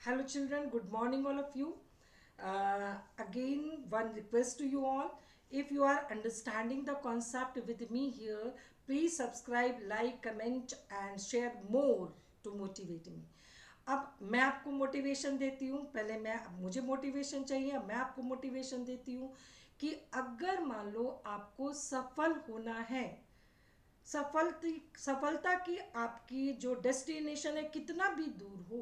Hello, children. Good morning, all of you. Again, one request to you all. If you are understanding the concept with me here, please subscribe, like, comment, and share more to motivate me. अब मैं आपको motivation देती हूँ, पहले मैं मुझे motivation चाहिए, अब मैं आपको मोटिवेशन देती हूँ कि अगर मान लो आपको सफल होना है, सफलता की आपकी जो डेस्टिनेशन है कितना भी दूर हो,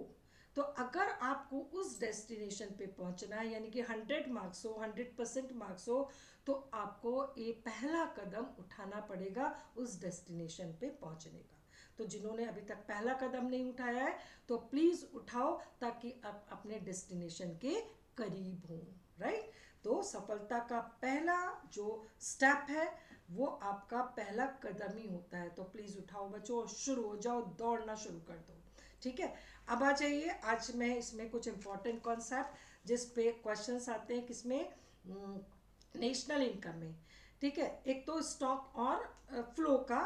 तो अगर आपको उस डेस्टिनेशन पे पहुंचना है, यानी कि 100 मार्क्स हो, 100% मार्क्स हो, तो आपको ये पहला कदम उठाना पड़ेगा उस डेस्टिनेशन पे पहुंचने का। तो जिन्होंने अभी तक पहला कदम नहीं उठाया है, तो प्लीज़ उठाओ ताकि आप अपने डेस्टिनेशन के करीब हों। राइट। तो सफलता का पहला जो स्टेप है वो आपका पहला कदम ही होता है। तो प्लीज़ उठाओ बच्चों, शुरू हो जाओ, दौड़ना शुरू कर दो। ठीक है। अब आ जाइए, आज मैं इसमें कुछ इंपॉर्टेंट कॉन्सेप्ट जिस पे क्वेश्चंस आते हैं, किसमें, नेशनल इनकम में। ठीक है। एक तो स्टॉक और फ्लो का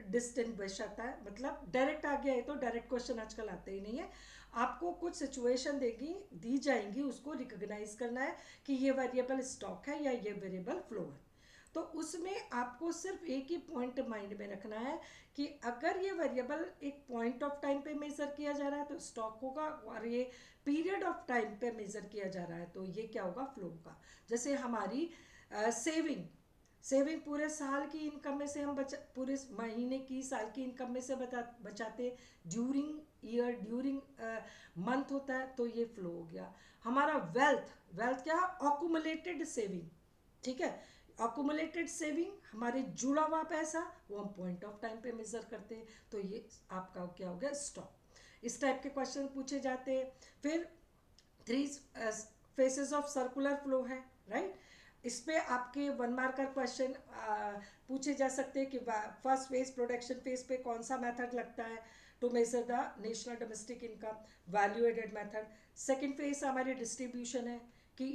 डिस्टिंग्विश आता है, मतलब डायरेक्ट आ गया है, तो डायरेक्ट क्वेश्चन आजकल आते ही नहीं है। आपको कुछ सिचुएशन दी जाएंगी, उसको रिकॉग्नाइज करना है कि ये वेरिएबल स्टॉक है या ये वेरिएबल फ्लो है। तो उसमें आपको सिर्फ एक ही पॉइंट माइंड में रखना है कि अगर ये वेरिएबल एक पॉइंट ऑफ टाइम पे मेजर किया जा रहा है तो स्टॉक होगा, और ये पीरियड ऑफ टाइम पे मेजर किया जा रहा है तो ये क्या होगा, फ्लो होगा। जैसे हमारी सेविंग सेविंग पूरे साल की इनकम में से हम पूरे महीने की, साल की इनकम में से बचाते ड्यूरिंग ईयर, ड्यूरिंग मंथ होता है, तो ये फ्लो हो गया। हमारा वेल्थ वेल्थ क्या, ऑकुमुलेटेड सेविंग। ठीक है। अकोमुलेटेड सेविंग, हमारे जुड़ा हुआ पैसा, वो हम पॉइंट ऑफ टाइम पे मेजर करते हैं, तो ये आपका क्या हो गया, स्टॉक। इस टाइप के क्वेश्चन पूछे जाते हैं। फिर 3 फेसेस ऑफ सर्कुलर फ्लो है। राइट। इस पे आपके 1 मार्कर क्वेश्चन पूछे जा सकते हैं कि फर्स्ट फेज, प्रोडक्शन फेज पे कौन सा मेथड लगता है to measure the national domestic income, value added method. Second phase हमारी डिस्ट्रीब्यूशन है कि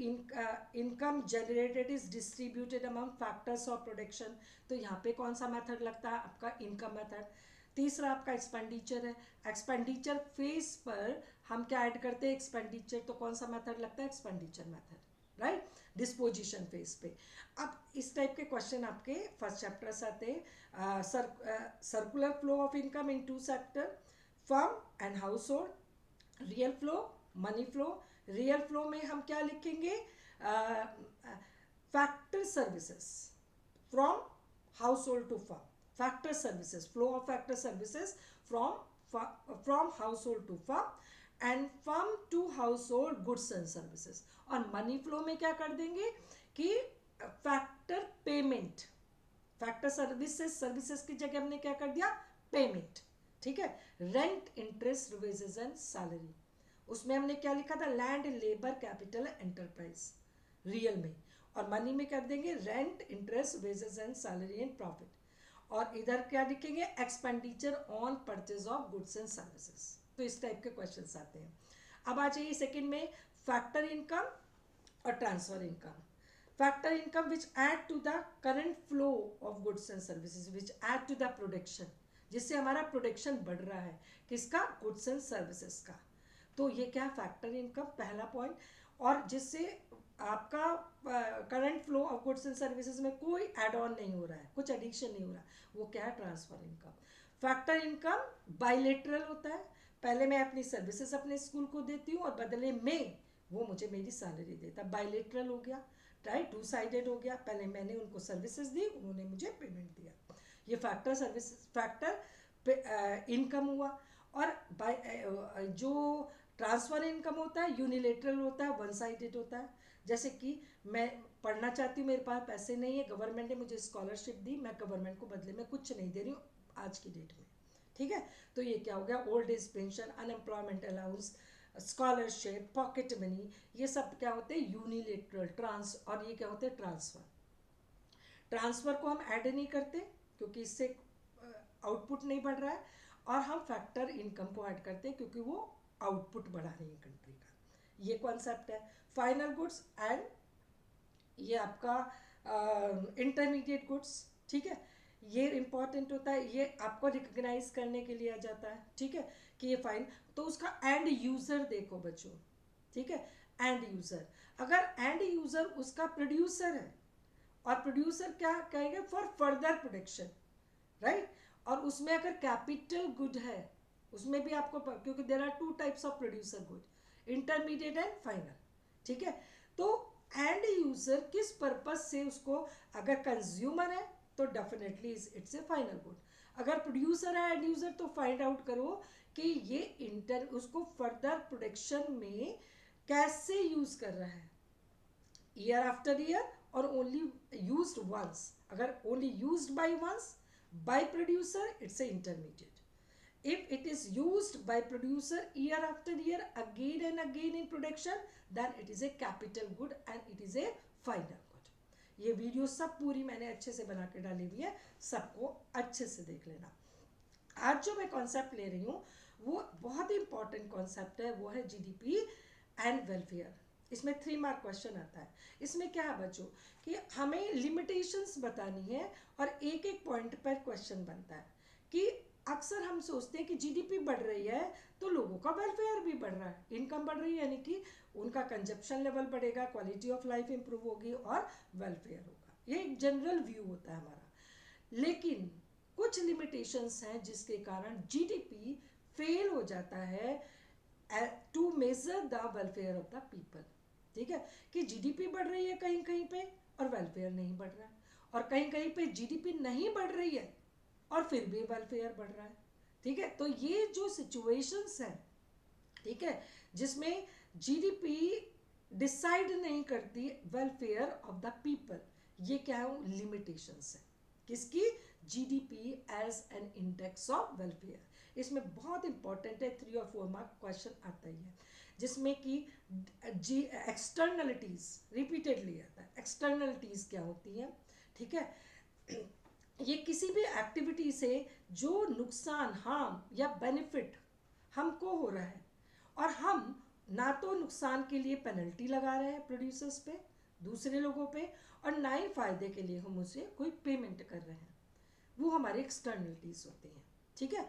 income generated is distributed among factors of production, तो यहाँ पे कौन सा मेथड लगता है, आपका इनकम मेथड। तीसरा आपका एक्सपेंडिचर है। एक्सपेंडिचर फेज पर हम क्या ऐड करते हैं, एक्सपेंडिचर, तो कौन सा मेथड लगता है, expenditure method. Right. Disposition phase पे। अब इस टाइप के क्वेश्चन आपके फर्स्ट चैप्टर से आते हैं। Circular flow of income in 2 sector, firm and household. Real flow, money flow. Real flow में हम क्या लिखेंगे, factor services from household to firm. Factor services, flow of factor services from household to firm and firm to household goods and services. और money flow में क्या कर देंगे कि फैक्टर पेमेंट, फैक्टर सर्विसेज की जगह हमने क्या कर दिया, पेमेंट। ठीक है। Rent, interest, wages and salary, उसमें हमने क्या लिखा था, land, labour, capital, enterprise, real में। और मनी में कर देंगे rent, interest, wages and salary and profit. और इधर क्या लिखेंगे, expenditure on purchase of goods and services. तो इस टाइप के क्वेश्चंस आते हैं। अब आ जाइए सेकंड में, फैक्टर इनकम और transfer income. Factor income which add to the current flow of goods and services, which add to the production, जिससे हमारा प्रोडक्शन बढ़ रहा है, किसका, गुड्स एंड सर्विसेज का। तो ये क्या, फैक्टर इनकम, पहला पॉइंट। और जिससे आपका current flow of goods and services में कोई एड ऑन नहीं हो रहा है, कुछ एडिक्शन नहीं हो रहा, वो क्या है, transfer income. Factor income bilateral होता है, पहले मैं अपनी सर्विसेज अपने स्कूल को देती हूँ और बदले में वो मुझे मेरी सैलरी देता, बाइलेटरल हो गया। राइट, 2 साइडेड हो गया, पहले मैंने उनको सर्विसेज दी, उन्होंने मुझे पेमेंट दिया। ये फैक्टर सर्विस, फैक्टर इनकम हुआ। और जो ट्रांसफर इनकम होता है, यूनिलेटरल होता है, 1 साइडेड होता है। जैसे कि मैं पढ़ना चाहती हूँ, मेरे पास पैसे नहीं है, गवर्नमेंट ने मुझे स्कॉलरशिप दी, मैं गवर्नमेंट को बदले में कुछ नहीं दे रही हूँ आज की डेट में। ठीक है। तो ये क्या हो गया, old age pension, unemployment allowance, scholarship, pocket money, ये सब क्या होते हैं, यूनिलेटरल ट्रांस। और ये क्या होते हैं, ट्रांसफर। ट्रांसफर को हम ऐड नहीं करते क्योंकि इससे आउटपुट नहीं बढ़ रहा है, और हम फैक्टर इनकम को ऐड करते हैं क्योंकि वो आउटपुट बढ़ा रही है कंट्री का। ये कॉन्सेप्ट है। फाइनल गुड्स एंड ये आपका इंटरमीडिएट गुड्स। ठीक है। ये इंपॉर्टेंट होता है, ये आपको रिकग्नाइज करने के लिए आ जाता है। ठीक है। कि ये फाइन, तो उसका एंड यूजर देखो बच्चों, ठीक है, एंड यूजर, अगर एंड यूजर उसका प्रोड्यूसर है, और प्रोड्यूसर क्या कहेंगे, फॉर फर्दर प्रोडक्शन, राइट, और उसमें अगर कैपिटल गुड है, उसमें भी आपको, क्योंकि there are two types of producer good, intermediate and final, ठीक है, तो एंड यूजर किस पर्पज से उसको, अगर कंज्यूमर है तो definitely it's A final good, अगर प्रोड्यूसर है एंड यूजर तो फाइंड आउट करो कि ये उसको फर्दर प्रोडक्शन में कैसे यूज कर रहा है, ईयर आफ्टर ईयर और ओनली यूज्ड वंस, अगर only used by once by producer it's a intermediate, if it is used by producer year after year again and again in production, then it is a capital good and it is a final good. ये video सब पूरी मैंने अच्छे से बना के डाली हुई है, सबको अच्छे से देख लेना। आज जो मैं कॉन्सेप्ट ले रही हूँ वो बहुत ही इंपॉर्टेंट कॉन्सेप्ट है, वो है जीडीपी एंड वेलफेयर। इसमें 3 मार्क क्वेश्चन आता है। इसमें क्या है बच्चों कि हमें लिमिटेशंस बतानी है और एक एक पॉइंट पर क्वेश्चन बनता है कि अक्सर हम सोचते हैं कि जीडीपी बढ़ रही है तो लोगों का वेलफेयर भी बढ़ रहा है, इनकम बढ़ रही है यानी कि उनका कंजप्शन लेवल बढ़ेगा, क्वालिटी ऑफ लाइफ इंप्रूव होगी और वेलफेयर होगा, ये एक जनरल व्यू होता है हमारा। लेकिन कुछ लिमिटेशंस हैं जिसके कारण जीडीपी फेल हो जाता है to measure the welfare of the people, ठीक है, कि जीडीपी बढ़ रही है कहीं कहीं पे और वेलफेयर नहीं बढ़ रहा है, और कहीं कहीं पे जीडीपी नहीं बढ़ रही है और फिर भी वेलफेयर बढ़ रहा है, ठीक है, तो ये जो सिचुएशंस है, ठीक है, जिसमें जीडीपी डिसाइड नहीं करती वेलफेयर ऑफ द पीपल, ये क्या है, लिमिटेशंस है किसकी, GDP as an index of welfare. इसमें बहुत इंपॉर्टेंट है, 3 और 4 मार्क क्वेश्चन आता ही है, जिसमें कि एक्सटर्नलिटीज रिपीटेडली आता है, एक्सटर्नलिटीज क्या होती हैं, ठीक है, ये किसी भी एक्टिविटी से जो नुकसान, हार्म या बेनिफिट हमको हो रहा है और हम ना तो नुकसान के लिए पेनल्टी लगा रहे हैं प्रोड्यूसर्स पे, दूसरे लोगों पे, और ना ही फायदे के लिए हम उसे कोई पेमेंट कर रहे हैं, वो हमारे एक्सटर्नलिटीज होती हैं, ठीक है।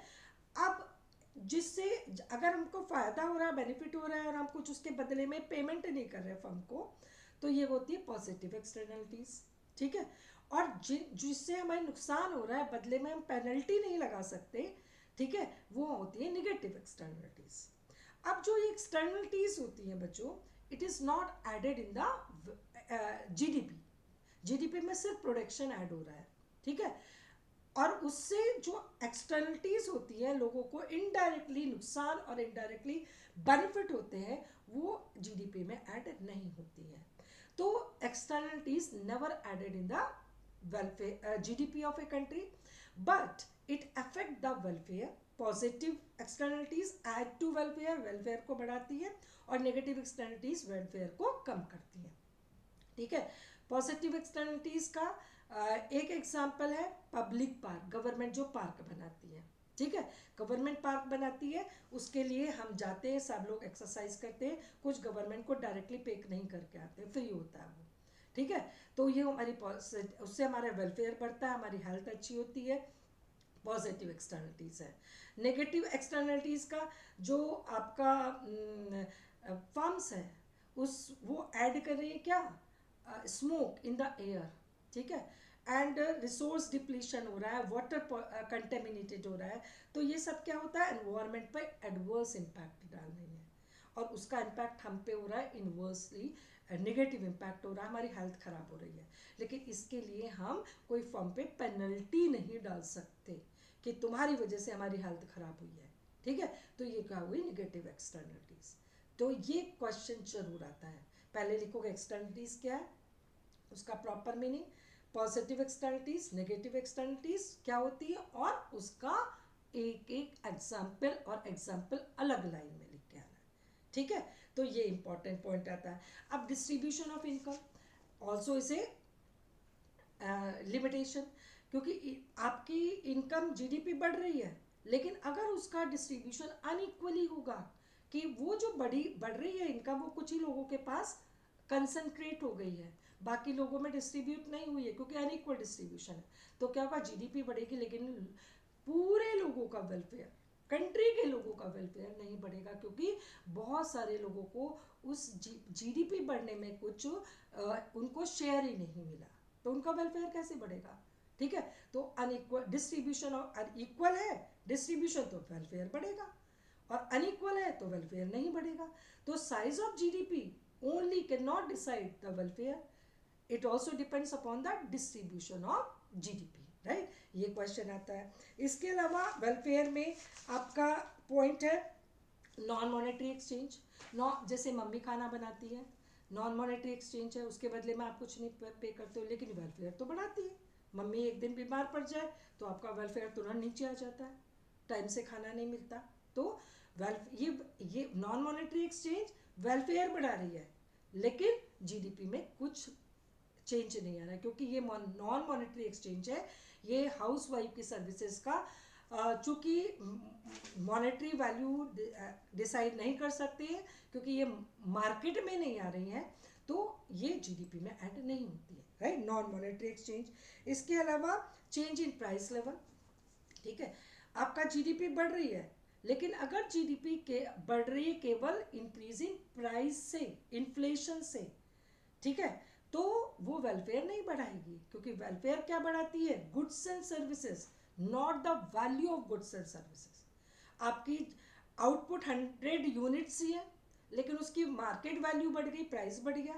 अब जिससे अगर हमको फायदा हो रहा है, बेनिफिट हो रहा है और हम कुछ उसके बदले में पेमेंट नहीं कर रहे फर्म को, तो ये होती है पॉजिटिव एक्सटर्नलिटीज, ठीक है, और जिससे हमें नुकसान हो रहा है बदले में हम पेनल्टी नहीं लगा सकते, ठीक है, वो होती है निगेटिव एक्सटर्नलिटीज। अब जो ये एक्सटर्नलिटीज होती हैं बच्चों, it is not added in the GDP, GDP में सिर्फ प्रोडक्शन ऐड हो रहा है, ठीक है, और उससे जो एक्सटर्नलिटीज होती है लोगों को इनडायरेक्टली नुकसान और इनडायरेक्टली बेनिफिट होते हैं, वो जीडीपी में ऐड नहीं होती है। तो externalities never added in the welfare GDP of a country, but it affect the welfare. Positive externalities add to welfare, welfare को बढ़ाती है, और नेगेटिव एक्सटर्नलिटीज वेलफेयर को कम करती है, ठीक है। पॉजिटिव एक्सटर्नलिटीज का एक एग्जांपल है पब्लिक पार्क, गवर्नमेंट जो पार्क बनाती है, ठीक है, गवर्नमेंट पार्क बनाती है, उसके लिए हम जाते हैं, सब लोग एक्सरसाइज करते हैं, कुछ गवर्नमेंट को डायरेक्टली पे नहीं करके आते हैं, फ्री होता है वो, ठीक है, तो ये हमारी उससे हमारा वेलफेयर बढ़ता है, हमारी हेल्थ अच्छी होती है, पॉजिटिव एक्सटर्नलिटीज है। नेगेटिव एक्सटर्नलिटीज का जो आपका फर्म्स है उस वो ऐड कर रही है क्या, स्मोक इन द एयर, ठीक है, एंड रिसोर्स डिप्लीशन हो रहा है, वाटर कंटेमिनेटेड हो रहा है, तो ये सब क्या होता है, एनवायरनमेंट पर एडवर्स इम्पैक्ट डाल रही है, और उसका इम्पैक्ट हम पे हो रहा है इन्वर्सली, नेगेटिव इम्पैक्ट हो रहा है, हमारी हेल्थ ख़राब हो रही है, लेकिन इसके लिए हम कोई फर्म पे पेनल्टी नहीं डाल सकते कि तुम्हारी वजह से हमारी हेल्थ ख़राब हुई है, ठीक है, तो ये क्या हुई निगेटिव एक्सटर्नलिटीज़। तो ये क्वेश्चन जरूर आता है, पहले लिखोगे एक्सटर्नलिटीज़ क्या है, उसका proper meaning, positive externalities, negative externalities क्या होती है, और उसका एक एक एग्जाम्पल, और एग्जाम्पल अलग लाइन में लिख के आना है, ठीक है, तो ये इंपॉर्टेंट पॉइंट आता है। अब distribution of income also is a limitation, क्योंकि आपकी इनकम जीडीपी बढ़ रही है, लेकिन अगर उसका डिस्ट्रीब्यूशन अनइक्वली होगा, कि वो जो बढ़ रही है इनकम वो कुछ ही लोगों के पास कंसंट्रेट हो गई है, बाकी लोगों में डिस्ट्रीब्यूट नहीं हुई है, क्योंकि अनइक्वल डिस्ट्रीब्यूशन है, तो क्या होगा, जीडीपी बढ़ेगी लेकिन पूरे लोगों का वेलफेयर कंट्री के लोगों का वेलफेयर नहीं बढ़ेगा, क्योंकि बहुत सारे लोगों को उस जीडीपी बढ़ने में कुछ उनको शेयर ही नहीं मिला, तो उनका वेलफेयर कैसे बढ़ेगा? ठीक है, तो अनइक्वल डिस्ट्रीब्यूशन और इक्वल है डिस्ट्रीब्यूशन तो वेलफेयर बढ़ेगा, और अनइक्वल है तो वेलफेयर नहीं बढ़ेगा। तो size of GDP only can not decide the welfare, it also depends upon the distribution of GDP, right? ये क्वेश्चन आता है। इसके अलावा वेलफेयर में आपका पॉइंट है नॉन मॉनेटरी एक्सचेंज। जैसे मम्मी खाना बनाती है, नॉन मॉनेटरी एक्सचेंज है, उसके बदले में आप कुछ नहीं पे करते हो, लेकिन वेलफेयर तो बढ़ाती है। मम्मी एक दिन बीमार पड़ जाए तो आपका वेलफेयर तुरंत नीचे आ जाता है, टाइम से खाना नहीं मिलता। तो ये नॉन मॉनेटरी एक्सचेंज वेलफेयर बढ़ा रही है, लेकिन जीडीपी में कुछ चेंज नहीं आ रहा है, क्योंकि ये नॉन मॉनेटरी एक्सचेंज है, ये हाउस वाइफ की सर्विसेज का चूँकि मॉनेटरी वैल्यू डिसाइड नहीं कर सकते हैं, क्योंकि ये मार्केट में नहीं आ रही हैं, तो ये जीडीपी में ऐड नहीं होती है, राइट? Non monetary exchange. इसके अलावा चेंज इन प्राइस लेवल, ठीक है, आपका जीडीपी बढ़ रही है, लेकिन अगर जीडीपी के बढ़ रही है केवल इंक्रीज इन प्राइस से, इन्फ्लेशन से, ठीक है, तो वो वेलफेयर नहीं बढ़ाएगी, क्योंकि वेलफेयर क्या बढ़ाती है? Goods and services, not the value of goods and services. आपकी आउटपुट 100 यूनिट्स ही है, लेकिन उसकी मार्केट वैल्यू बढ़ गई, प्राइस बढ़ गया,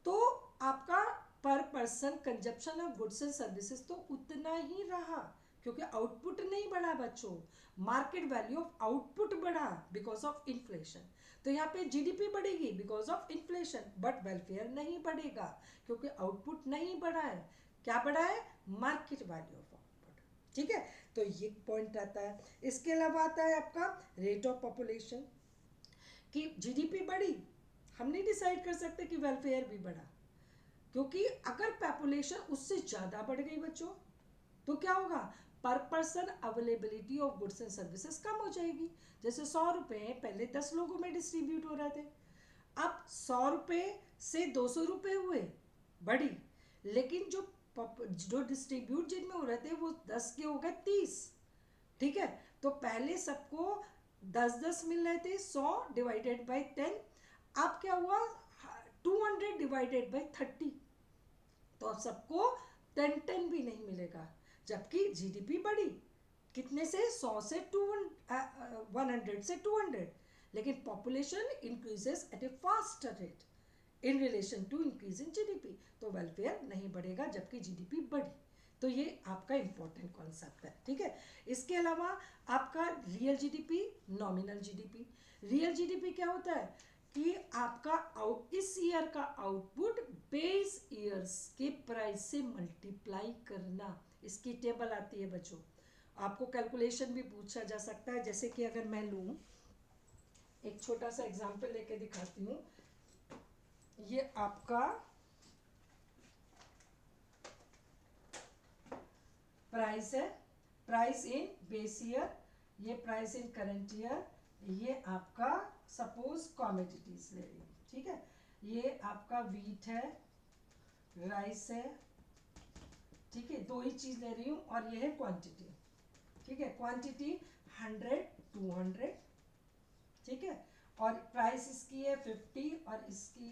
तो आपका पर person consumption of goods and services तो उतना ही रहा, क्योंकि आउटपुट नहीं बढ़ा बच्चों, मार्केट वैल्यू ऑफ आउटपुट बढ़ा बिकॉज ऑफ इन्फ्लेशन। तो यहाँ पे जीडीपी बढ़ेगी because of inflation, but welfare नहीं बढ़ेगा, क्योंकि आउटपुट नहीं बढ़ा है। क्या बढ़ा है? मार्केट वैल्यू ऑफ आउटपुट, ठीक है। तो ये पॉइंट आता है। इसके अलावा आता है आपका रेट ऑफ पॉपुलेशन, कि जीडीपी बढ़ी, हम नहीं डिसाइड कर सकते कि वेलफेयर भी बढ़ा, क्योंकि अगर पॉपुलेशन उससे ज़्यादा बढ़ गई बच्चों, तो क्या होगा? पर person availability of goods and services कम हो जाएगी। जैसे 100 रुपये पहले 10 लोगों में डिस्ट्रीब्यूट हो रहे थे, अब 100 रुपये से 200 रुपये हुए, बढ़ी, लेकिन जो डिस्ट्रीब्यूट जिनमें हो रहे थे वो 10 के हो गए 30, ठीक है। तो पहले सबको 10-10 मिल रहे थे, 100 डिवाइडेड बाई 10, अब क्या हुआ? 200 डिवाइडेड बाई 30, तो अब सबको 10-10 भी नहीं मिलेगा, जबकि जीडीपी बढ़ी कितने से? 100 से 100 से 200, लेकिन population increases at a faster rate in relation to increase in GDP, तो वेलफेयर नहीं बढ़ेगा जबकि जीडीपी बढ़ी। तो ये आपका इंपॉर्टेंट कॉन्सेप्ट है, ठीक है। इसके अलावा आपका real GDP, nominal GDP. Real GDP क्या होता है? कि आपका इस ईयर का आउटपुट बेस ईयर्स के प्राइस से मल्टीप्लाई करना, इसकी टेबल आती है बच्चों। आपको कैलकुलेशन भी पूछा जा सकता है, जैसे कि अगर मैं लूँ एक छोटा सा एग्जांपल लेके दिखाती हूँ। ये आपका प्राइस है, प्राइस इन बेस ईयर, ये प्राइस इन करंट ईयर, ये आपका सपोज कॉमोडिटीज ले रही हूँ, ठीक है। ये आपका वीट है, राइस है, ठीक है, दो ही चीज ले रही हूँ, और ये है क्वांटिटी, ठीक है। क्वांटिटी 100, 200, ठीक है, और प्राइस इसकी है 50, और इसकी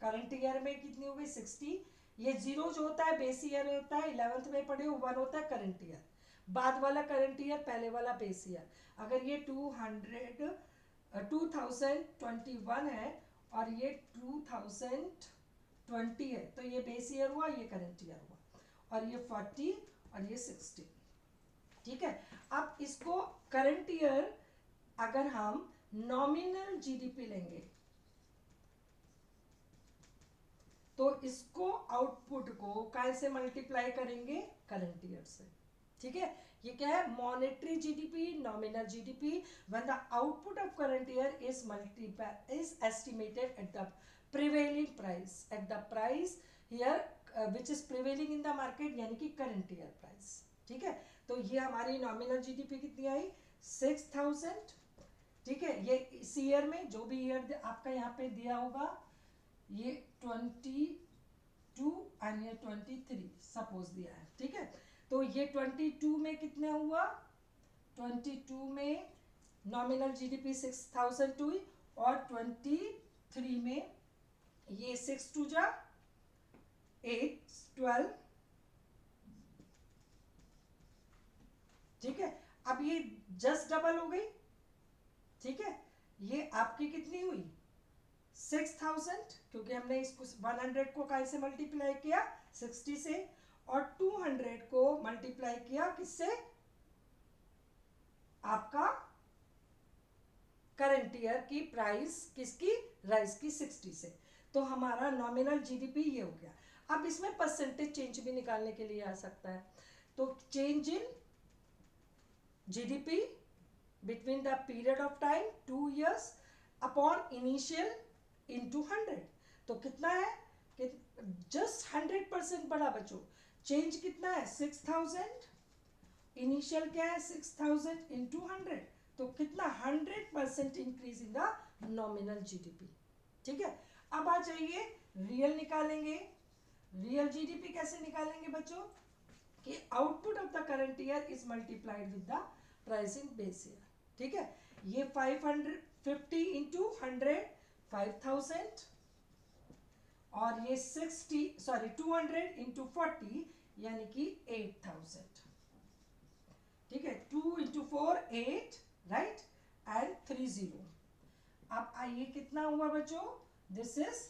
करंट ईयर में कितनी हो गई? 60। ये जीरो जो होता है बेस ईयर होता है, 11th में पढ़े हो, 1 होता है करंट ईयर, बाद वाला करंट ईयर, पहले वाला बेस ईयर। अगर ये 2021 है और ये 2020 है, तो ये बेस ईयर हुआ, ये करंट ईयर हुआ, और ये 40 और ये 60, ठीक है। अब इसको करंट ईयर अगर हम नॉमिनल जीडीपी लेंगे, तो इसको आउटपुट को कैसे मल्टीप्लाई करेंगे? करंट ईयर से, ठीक है। ये क्या है? Monetary GDP, nominal GDP, when the output of current year is estimated at the prevailing price, at the price here which is prevailing in the market, यानी कि करंट ईयर प्राइस, ठीक है। तो ये हमारी नॉमिनल जीडीपी कितनी आई? 6000, ठीक है। ये इस ईयर में जो भी ईयर आपका यहाँ पे दिया होगा, ये 22 एंड ये 23 सपोज दिया है, ठीक है। तो ये 22 में कितना हुआ? 22 में नॉमिनल जीडीपी 6000 हुई और 23 में ये 6 टू जा 8 12, ठीक है। अब ये जस्ट डबल हो गई, ठीक है। ये आपकी कितनी हुई 6000, क्योंकि हमने इसको 100 को काय से मल्टीप्लाई किया 60 से, और 200 को मल्टीप्लाई किया किससे, आपका करंट ईयर की प्राइस किसकी, राइस की 60 से। तो हमारा नॉमिनल जीडीपी ये हो गया। अब इसमें परसेंटेज चेंज भी निकालने के लिए आ सकता है। तो change in GDP between the period of time 2 years upon initial into 100, तो कितना है कि जस्ट 100% बढ़ा बच्चों। चेंज कितना है 6000, इनिशियल क्या है 6000 into 100, तो कितना 100% increase in the nominal GDP, ठीक है। अब आ जाइए रियल निकालेंगे। रियल जीडीपी कैसे निकालेंगे बच्चों, कि output of the current year is multiplied with the price in base year, ठीक है। ये 550 इंटू 100 5000, और ये 200 इंटू 40 यानी कि 8000, ठीक है। 2 इंटू 4 8, राइट, एंड 3 0। अब आइए कितना हुआ बच्चों, this is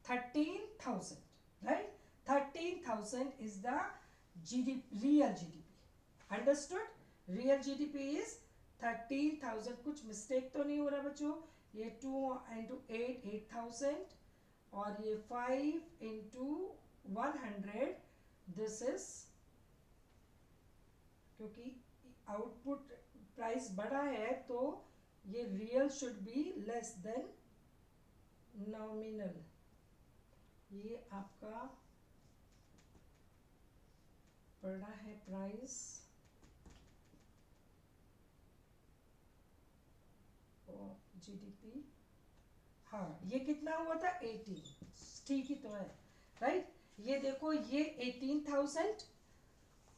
13,000, right? 13,000 is the GDP, real GDP. Understood? Real GDP is 13,000. कुछ मिस्टेक तो नहीं हो रहा बच्चों, ये 2 इंटू 8 8,000, और ये 5 इंटू 100, दिस इज, क्योंकि आउटपुट प्राइस बड़ा है तो ये real should be less than nominal. ये आपका पड़ा है प्राइस ऑफ जीडीपी, हाँ ये कितना हुआ था 18, ठीक ही तो है, राइट। ये देखो ये 18,000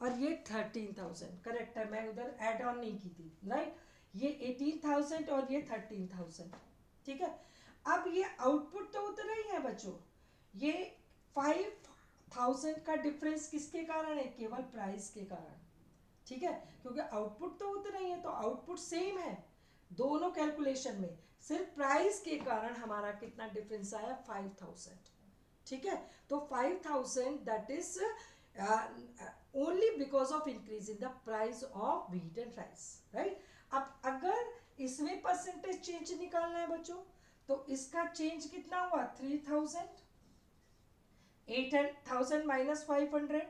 और ये 13,000, करेक्ट है, मैं उधर ऐड ऑन नहीं की थी, राइट। ये 18,000 और ये 13,000, ठीक है। अब ये आउटपुट तो उतना ही है बच्चों, ये 5,000 का डिफरेंस किसके कारण है, केवल प्राइस के कारण, ठीक है। क्योंकि आउटपुट तो उतना ही है, तो आउटपुट सेम है दोनों कैलकुलेशन में, सिर्फ प्राइस के कारण हमारा कितना डिफरेंस आया 5,000, ठीक है। तो 5,000 that is only because of increase in the price of wheat and rice, right. अब अगर इसमें परसेंटेज चेंज निकालना है बच्चों, तो इसका चेंज कितना हुआ 3,000, 8,000 माइनस 500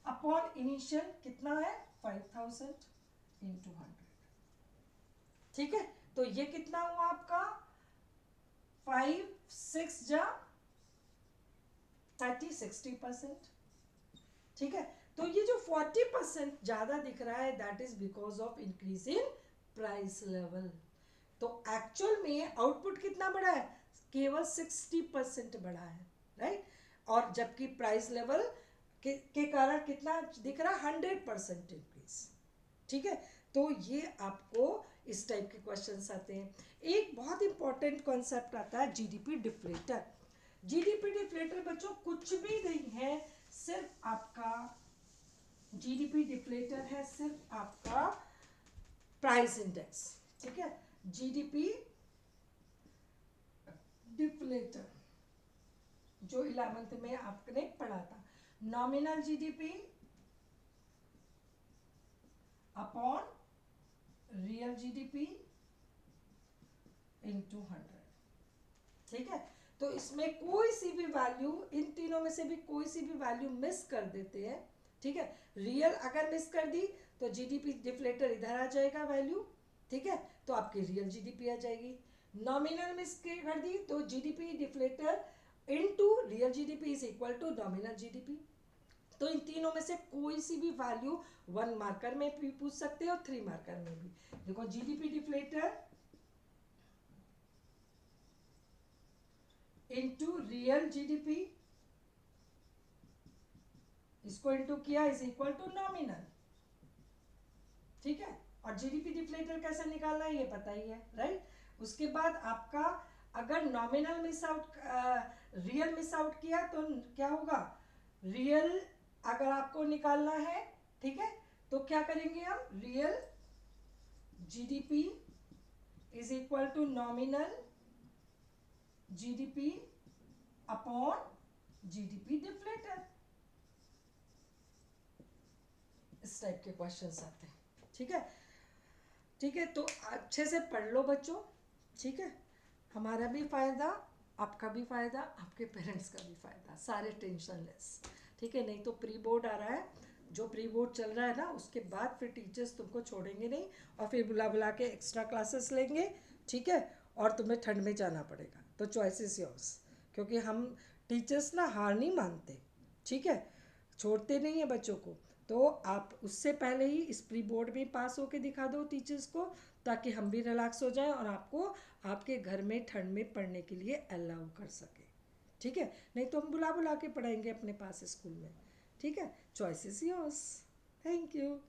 अपॉन इनिशियल कितना है 5,000 इंटू 100, ठीक है। तो ये कितना हुआ आपका 5 6 जा 30 60%, ठीक है। तो ये जो 40% ज्यादा दिख रहा है that is because of increase in price level. तो एक्चुअल में आउटपुट कितना बढ़ा है, केवल 60% बढ़ा है, राइट। और जबकि प्राइस लेवल के कारण कितना दिख रहा है 100% इंक्रीज, ठीक है। तो ये आपको इस टाइप के क्वेश्चंस आते हैं। एक बहुत इंपॉर्टेंट कॉन्सेप्ट आता है जीडीपी डिफ्लेटर। जीडीपी डिफ्लेटर बच्चों कुछ भी नहीं है, सिर्फ आपका जीडीपी डिफ्लेटर है, सिर्फ आपका प्राइस इंडेक्स, ठीक है। जीडीपी डिफ्लेटर जो 11th में आपने पढ़ा था, nominal GDP upon real GDP into 100, ठीक है। तो इसमें कोई सी भी वैल्यू, इन तीनों में से भी कोई सी भी वैल्यू मिस कर देते हैं, ठीक है। रियल अगर मिस कर दी तो जीडीपी डिफ्लेटर इधर आ जाएगा वैल्यू, ठीक है, तो आपकी रियल जीडीपी आ जाएगी। नॉमिनल मिस कर दी तो GDP deflator into real GDP is equal to nominal GDP. तो इन तीनों में से कोई सी भी वैल्यू 1 मार्कर में भी पूछ सकते हो, 3 मार्कर में भी। देखो GDP deflator into real GDP, इसको इंटू किया इज इक्वल टू नॉमिनल, ठीक है। और जीडीपी डिफ्लेटर कैसे निकालना है ये पता ही है, राइट। उसके बाद आपका अगर nominal miss out, real miss out किया तो क्या होगा, रियल अगर आपको निकालना है, ठीक है, तो क्या करेंगे हम, real GDP is equal to nominal GDP upon GDP deflator, इस टाइप के क्वेश्चंस आते हैं, ठीक है। ठीक है, तो अच्छे से पढ़ लो बच्चों, ठीक है। हमारा भी फ़ायदा, आपका भी फ़ायदा, आपके पेरेंट्स का भी फ़ायदा, सारे टेंशन लेस, ठीक है। नहीं तो प्री बोर्ड आ रहा है, जो प्री बोर्ड चल रहा है ना, उसके बाद फिर टीचर्स तुमको छोड़ेंगे नहीं और फिर बुला बुला के एक्स्ट्रा क्लासेस लेंगे, ठीक है। और तुम्हें ठंड में जाना पड़ेगा, तो चॉइस इज योर्स, क्योंकि हम टीचर्स ना हार नहीं मानते, ठीक है, छोड़ते नहीं है बच्चों को। तो आप उससे पहले ही इस प्री बोर्ड में पास होके दिखा दो टीचर्स को, ताकि हम भी रिलैक्स हो जाए और आपको आपके घर में ठंड में पढ़ने के लिए अलाउ कर सके, ठीक है। नहीं तो हम बुला बुला के पढ़ाएंगे अपने पास स्कूल में, ठीक है। Choice is yours. Thank you.